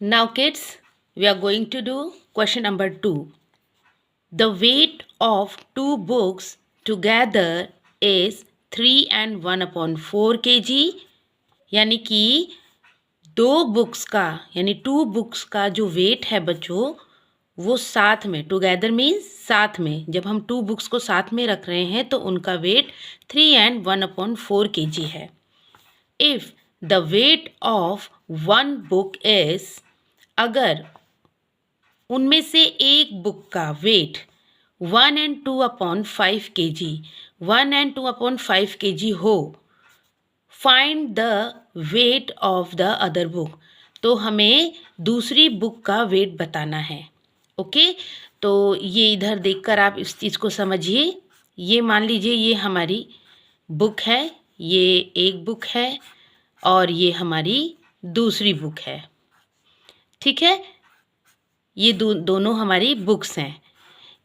Now kids, we are going to do question number 2. The weight of two books together is 3 and 1/4 kg. यानी कि दो books का यानी to books का जो वेट है बच्चों वो साथ में, टुगेदर मीन्स साथ में, जब हम टू बुक्स को साथ में रख रहे हैं तो उनका वेट 3 and 1/4 kg है. If the weight of one book is, अगर उनमें से एक बुक का weight 1 and 2/5 kg 1 and 2/5 kg हो, find the weight of the other book. तो हमें दूसरी बुक का वेट बताना है. ओके, तो ये इधर देखकर आप इस चीज़ को समझिए. ये मान लीजिए ये हमारी बुक है, ये एक बुक है और ये हमारी दूसरी बुक है. ठीक है, ये दोनों हमारी बुक्स हैं.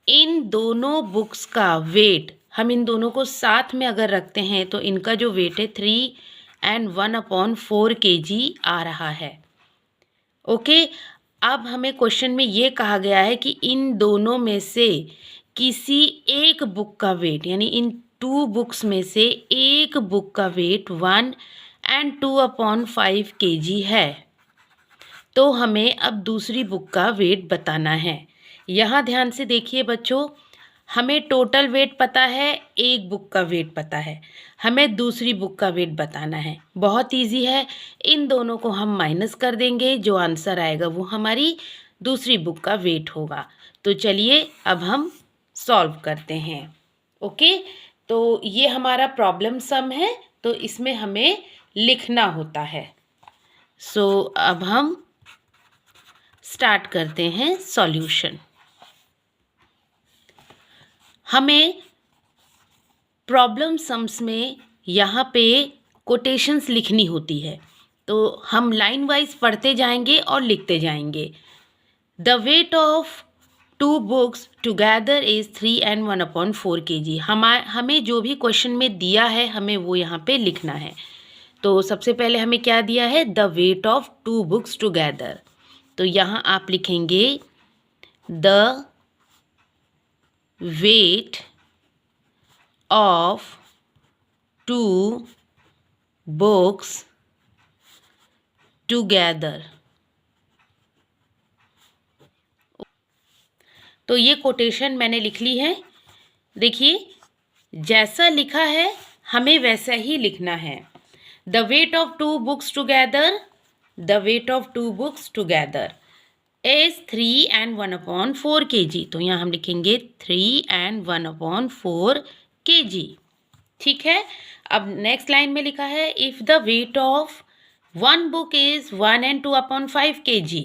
इन दोनों बुक्स का वेट, हम इन दोनों को साथ में अगर रखते हैं तो इनका जो वेट है 3 and 1/4 kg आ रहा है. ओके, अब हमें क्वेश्चन में ये कहा गया है कि इन दोनों में से किसी एक बुक का वेट, यानी इन टू बुक्स में से एक बुक का वेट 1 and 2/5 kg है. तो हमें अब दूसरी बुक का वेट बताना है. यहाँ ध्यान से देखिए बच्चों, हमें टोटल वेट पता है, एक बुक का वेट पता है, हमें दूसरी बुक का वेट बताना है. बहुत इजी है, इन दोनों को हम माइनस कर देंगे, जो आंसर आएगा वो हमारी दूसरी बुक का वेट होगा. तो चलिए अब हम सॉल्व करते हैं. ओके, तो ये हमारा प्रॉब्लम सम है, तो इसमें हमें लिखना होता है. सो अब हम स्टार्ट करते हैं सॉल्यूशन. हमें प्रॉब्लम सम्स में यहाँ पे कोटेशंस लिखनी होती है, तो हम लाइन वाइज पढ़ते जाएंगे और लिखते जाएंगे. The weight of two books together is 3 and 1/4 kg. हमें जो भी क्वेश्चन में दिया है हमें वो यहाँ पे लिखना है. तो सबसे पहले हमें क्या दिया है, the weight of two books together. तो यहाँ आप लिखेंगे the weight of two books together. तो ये कोटेशन मैंने लिख ली है. देखिए, जैसा लिखा है हमें वैसा ही लिखना है. The weight of two books together, the weight of two books together is 3 and 1/4 kg. तो यहाँ हम लिखेंगे 3 and 1/4 kg. ठीक है, अब नेक्स्ट लाइन में लिखा है if the weight of one book is 1 and 2/5 kg.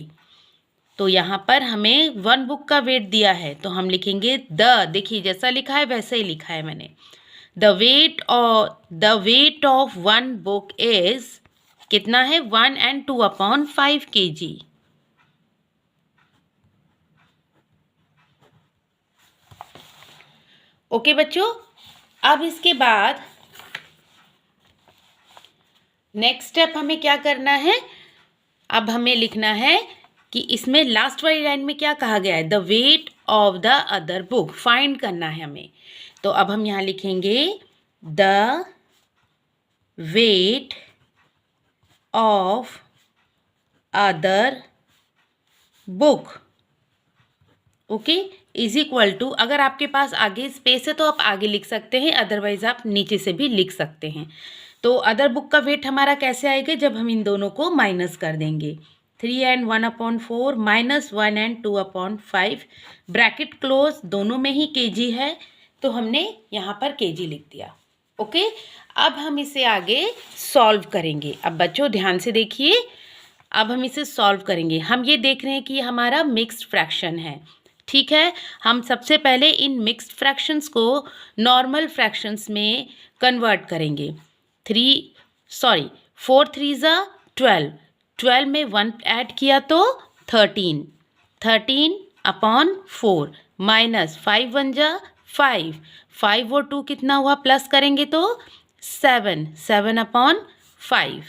तो यहाँ पर हमें वन बुक का वेट दिया है, तो हम लिखेंगे देखिए जैसा लिखा है वैसा ही लिखा है मैंने. The weight of one book is कितना है, 1 and 2/5 kg. ओके बच्चों, अब इसके बाद नेक्स्ट स्टेप हमें क्या करना है, अब हमें लिखना है कि इसमें लास्ट वाली लाइन में क्या कहा गया है, the weight of the other book find करना है हमें. तो अब हम यहाँ लिखेंगे the weight of other book. Okay, is equal to, अगर आपके पास आगे स्पेस है तो आप आगे लिख सकते हैं, अदरवाइज आप नीचे से भी लिख सकते हैं. तो अदर बुक का वेट हमारा कैसे आएगा, जब हम इन दोनों को माइनस कर देंगे. 3 and 1/4 minus 1 and 2/5, bracket close, दोनों में ही kg है तो हमने यहाँ पर kg लिख दिया. ओके, अब हम इसे आगे सॉल्व करेंगे. अब बच्चों ध्यान से देखिए, अब हम इसे सॉल्व करेंगे. हम ये देख रहे हैं कि हमारा मिक्स्ड फ्रैक्शन है. ठीक है, हम सबसे पहले इन मिक्स्ड फ्रैक्शंस को नॉर्मल फ्रैक्शंस में कन्वर्ट करेंगे. 4 3 12, 12 में 1 ऐड किया तो 13, 13/4 माइनस 5 1 5, 5 और 2 कितना हुआ, प्लस करेंगे तो 7, 7/5.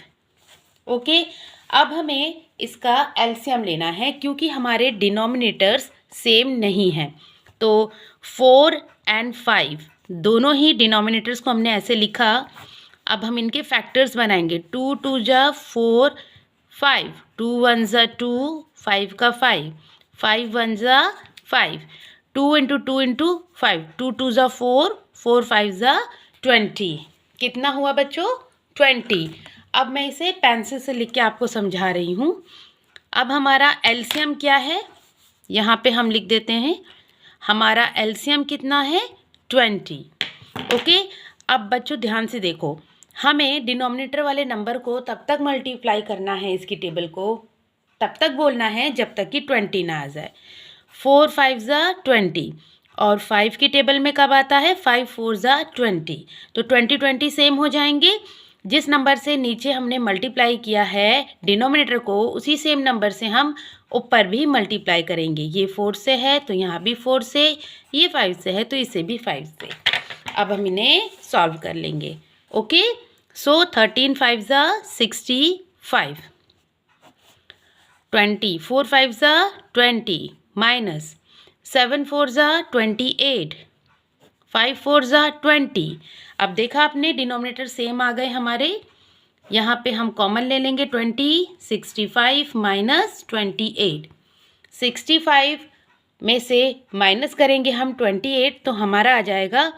ओके, अब हमें इसका एलसीएम लेना है क्योंकि हमारे डिनोमिनेटर्स सेम नहीं हैं। तो 4 और 5 दोनों ही डिनोमिनेटर्स को हमने ऐसे लिखा। अब हम इनके फैक्टर्स बनाएंगे। 2 2 जा 4 5, 2 1 जा 2, 5 का 5, 5 1 जा 5, 2 इंटू 2 इंटू 5, 2 2 जा 4, 4 5 जा 20। कितना हुआ बच्चों? 20। अब मैं इसे पेंसिल से लिख के आपको समझा रही हूँ। अब हमारा एलसीएम क्या है, यहाँ पे हम लिख देते हैं। हमारा एलसीएम कितना है? 20। ओके, अब बच्चों ध्यान से देखो, हमें डिनोमिनेटर वाले नंबर को तब तक मल्टीप्लाई करना है, इसकी टेबल को तब तक बोलना है जब तक कि 20 ना आ जाए। 4 5 जा 20 और 5 की टेबल में कब आता है? 5 4 जा 20। तो 20 20 सेम हो जाएंगे। जिस नंबर से नीचे हमने मल्टीप्लाई किया है डिनोमिनेटर को, उसी सेम नंबर से हम ऊपर भी मल्टीप्लाई करेंगे। ये 4 से है तो यहाँ भी 4 से, ये 5 से है तो इसे भी 5 से। अब हम इन्हें सॉल्व कर लेंगे। ओके, सो 13 5 जा 65, 20 4 5 जा 20 माइनस 7 4 जा 28, 5 4 जा 20। अब देखा आपने डिनोमिनेटर सेम आ गए हमारे। यहाँ पे हम कॉमन ले लेंगे 20, 65 माइनस 28। 65 में से माइनस करेंगे हम 28 तो हमारा आ जाएगा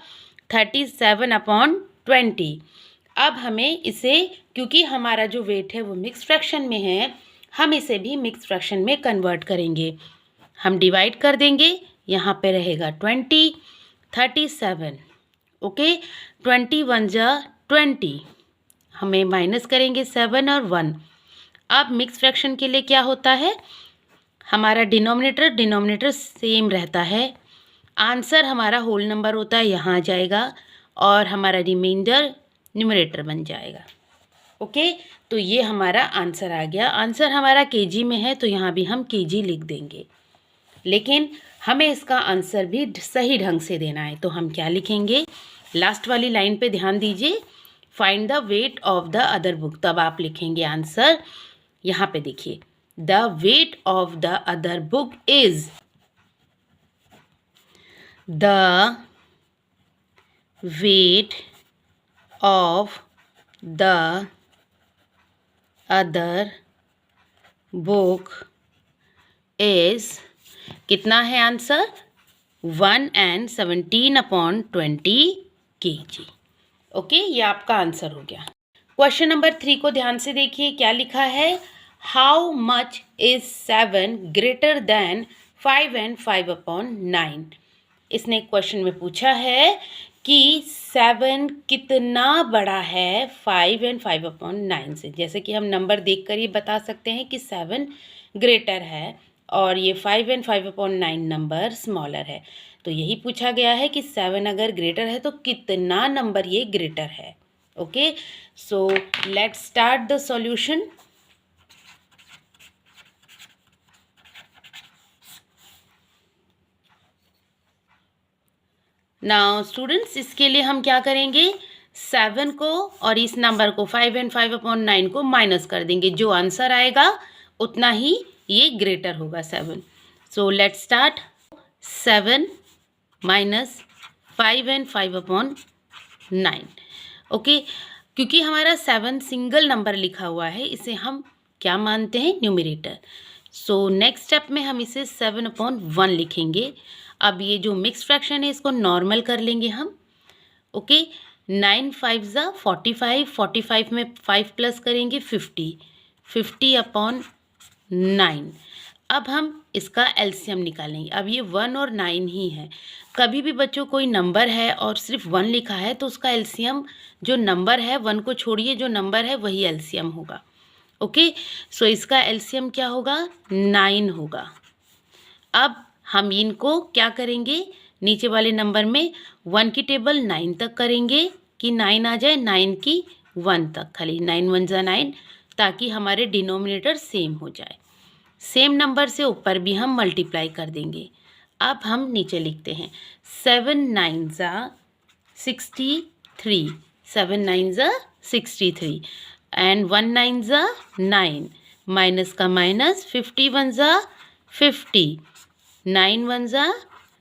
37/20। अब हमें इसे, क्योंकि हमारा जो वेट है वो मिक्स फ्रैक्शन में है, हम इसे भी मिक्स फ्रैक्शन में कन्वर्ट करेंगे। हम डिवाइड कर देंगे, यहाँ पे रहेगा 20, 37। ओके, 21 जा 20, हमें माइनस करेंगे 7 और 1। अब मिक्स फ्रैक्शन के लिए क्या होता है, हमारा डिनोमिनेटर सेम रहता है। आंसर हमारा होल नंबर होता है, यहाँ आ जाएगा और हमारा रिमाइंडर न्यूमरेटर बन जाएगा। ओके, तो ये हमारा आंसर आ गया। आंसर हमारा केजी में है तो यहाँ भी हम केजी लिख देंगे, लेकिन हमें इसका आंसर भी सही ढंग से देना है। तो हम क्या लिखेंगे? लास्ट वाली लाइन पे ध्यान दीजिए, find the weight of the other book. तब आप लिखेंगे आंसर। यहाँ पे देखिए, the weight of the other book is, the weight of the other book is, कितना है आंसर? 117/20 kg। ओके, ये आपका आंसर हो गया। क्वेश्चन नंबर 3 को ध्यान से देखिए, क्या लिखा है? How much is 7 greater than 5 and 5/9। इसने क्वेश्चन में पूछा है कि 7 कितना बड़ा है 5 and 5/9 से। जैसे कि हम नंबर देखकर ये बता सकते हैं कि 7 ग्रेटर है और ये 5 and 5/9 नंबर स्मॉलर है। तो यही पूछा गया है कि 7 अगर ग्रेटर है तो कितना नंबर ये ग्रेटर है। Okay, so let's start the solution. Now students, इसके लिए हम क्या करेंगे? 7 को और इस नंबर को 5 and 5/9 को माइनस कर देंगे। जो आंसर आएगा उतना ही ये ग्रेटर होगा 7। So let's start. 7 minus 5 and 5/9। Okay, क्योंकि हमारा 7 सिंगल नंबर लिखा हुआ है, इसे हम क्या मानते हैं? न्यूमरेटर। सो नेक्स्ट स्टेप में हम इसे 7/1 लिखेंगे। अब ये जो मिक्स फ्रैक्शन है इसको नॉर्मल कर लेंगे हम। ओके, 9 5 जा 45, 45 में 5 प्लस करेंगे 50, 50/9। अब हम इसका एलसीएम निकालेंगे। अब ये 1 और 9 ही है। कभी भी बच्चों कोई नंबर है और सिर्फ 1 लिखा है तो उसका एलसीएम जो नंबर है, 1 को छोड़िए, जो नंबर है वही एलसीएम होगा। ओके, सो इसका एलसीएम क्या होगा? 9 होगा। अब हम इनको क्या करेंगे? नीचे वाले नंबर में 1 की टेबल 9 तक करेंगे कि 9 आ जाए, 9 की 1 तक, खाली 9 1 जा 9, ताकि हमारे डिनोमिनेटर सेम हो जाए। सेम नंबर से ऊपर भी हम मल्टीप्लाई कर देंगे। अब हम नीचे लिखते हैं 7 9 जा 63, 7 9 जा 63 एंड 1 9 जा 9, माइनस का माइनस, 50 वन ज़ा 50, 9 वन ज़ा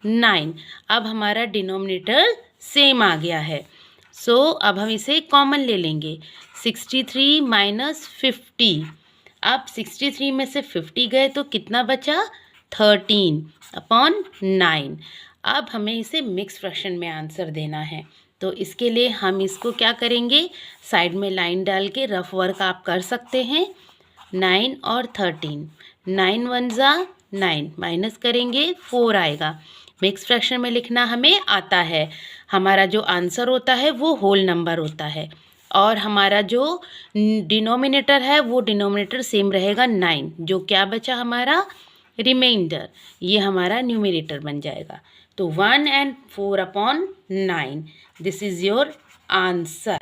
9। अब हमारा डिनोमिनेटर सेम आ गया है। सो अब हम इसे कॉमन ले लेंगे। 63 माइनस 50। अब 63 में से 50 गए तो कितना बचा? 13 अपॉन 9। अब हमें इसे मिक्स फ्रैक्शन में आंसर देना है, तो इसके लिए हम इसको क्या करेंगे, साइड में लाइन डाल के रफ वर्क आप कर सकते हैं। 9 और 13, 9 वन ज़ा 9, माइनस करेंगे 4 आएगा। मिक्स फ्रैक्शन में लिखना हमें आता है। हमारा जो आंसर होता है वो होल नंबर होता है, और हमारा जो डिनोमिनेटर है वो डिनोमिनेटर सेम रहेगा 9। जो क्या बचा हमारा? रिमाइंडर। ये हमारा न्यूमरेटर बन जाएगा। तो 1 and 4 upon 9, this is your answer.